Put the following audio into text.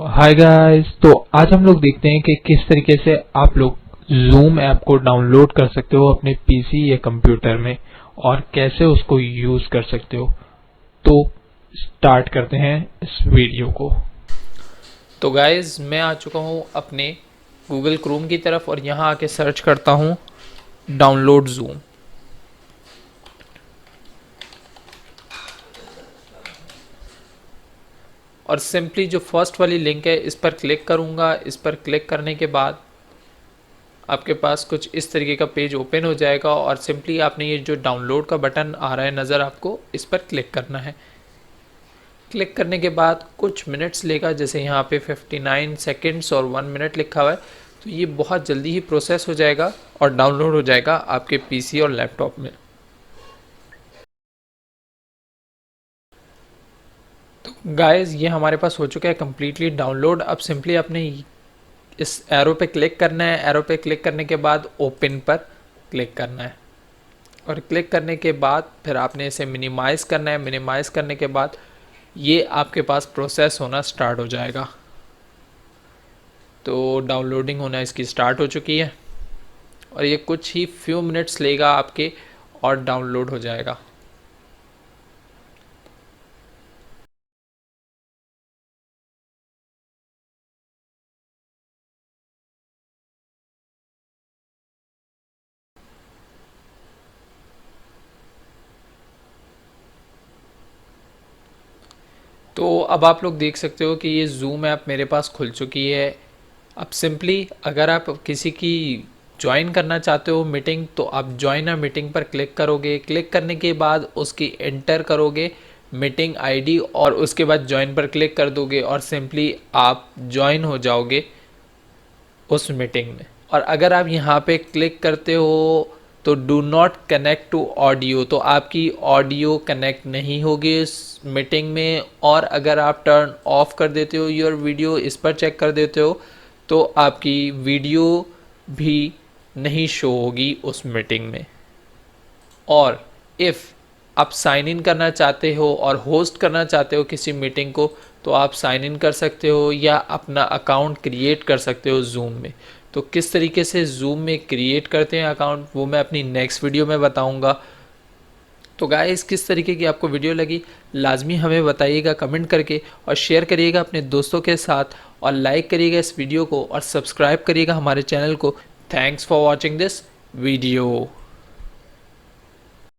Hi guys. तो आज हम लोग देखते हैं कि किस तरीके से आप लोग जूम ऐप को डाउनलोड कर सकते हो अपने पीसी या कंप्यूटर में और कैसे उसको यूज कर सकते हो। तो स्टार्ट करते हैं इस वीडियो को। तो गाइज़ मैं आ चुका हूँ अपने गूगल क्रोम की तरफ और यहाँ आके सर्च करता हूँ डाउनलोड जूम। और सिंपली जो फर्स्ट वाली लिंक है इस पर क्लिक करूँगा। इस पर क्लिक करने के बाद आपके पास कुछ इस तरीके का पेज ओपन हो जाएगा और सिंपली आपने ये जो डाउनलोड का बटन आ रहा है नज़र आपको, इस पर क्लिक करना है। क्लिक करने के बाद कुछ मिनट्स लेगा, जैसे यहाँ पे 59 सेकंड्स और 1 मिनट लिखा हुआ है। तो ये बहुत जल्दी ही प्रोसेस हो जाएगा और डाउनलोड हो जाएगा आपके पीसी और लैपटॉप में। तो गाइस ये हमारे पास हो चुका है कम्प्लीटली डाउनलोड। अब सिंपली अपने इस एरो पे क्लिक करना है। एरो पे क्लिक करने के बाद ओपन पर क्लिक करना है और क्लिक करने के बाद फिर आपने इसे मिनिमाइज़ करना है। मिनिमाइज़ करने के बाद ये आपके पास प्रोसेस होना स्टार्ट हो जाएगा। तो डाउनलोडिंग होना इसकी स्टार्ट हो चुकी है और ये कुछ ही फ्यू मिनट्स लेगा आपके और डाउनलोड हो जाएगा। तो अब आप लोग देख सकते हो कि ये जूम ऐप मेरे पास खुल चुकी है। अब सिंपली अगर आप किसी की ज्वाइन करना चाहते हो मीटिंग, तो आप ज्वाइन अ मीटिंग पर क्लिक करोगे। क्लिक करने के बाद उसकी एंटर करोगे मीटिंग आईडी और उसके बाद ज्वाइन पर क्लिक कर दोगे और सिंपली आप ज्वाइन हो जाओगे उस मीटिंग में। और अगर आप यहाँ पे क्लिक करते हो तो do not connect to audio, तो आपकी ऑडियो कनेक्ट नहीं होगी इस मीटिंग में। और अगर आप टर्न ऑफ कर देते हो योर वीडियो, इस पर चेक कर देते हो, तो आपकी वीडियो भी नहीं शो होगी उस मीटिंग में। और इफ़ आप साइन इन करना चाहते हो और होस्ट करना चाहते हो किसी मीटिंग को, तो आप साइन इन कर सकते हो या अपना अकाउंट क्रिएट कर सकते हो जूम में। तो किस तरीके से जूम में क्रिएट करते हैं अकाउंट, वो मैं अपनी नेक्स्ट वीडियो में बताऊंगा। तो गाइस किस तरीके की आपको वीडियो लगी लाजमी हमें बताइएगा कमेंट करके, और शेयर करिएगा अपने दोस्तों के साथ, और लाइक करिएगा इस वीडियो को और सब्सक्राइब करिएगा हमारे चैनल को। Thanks for watching this video.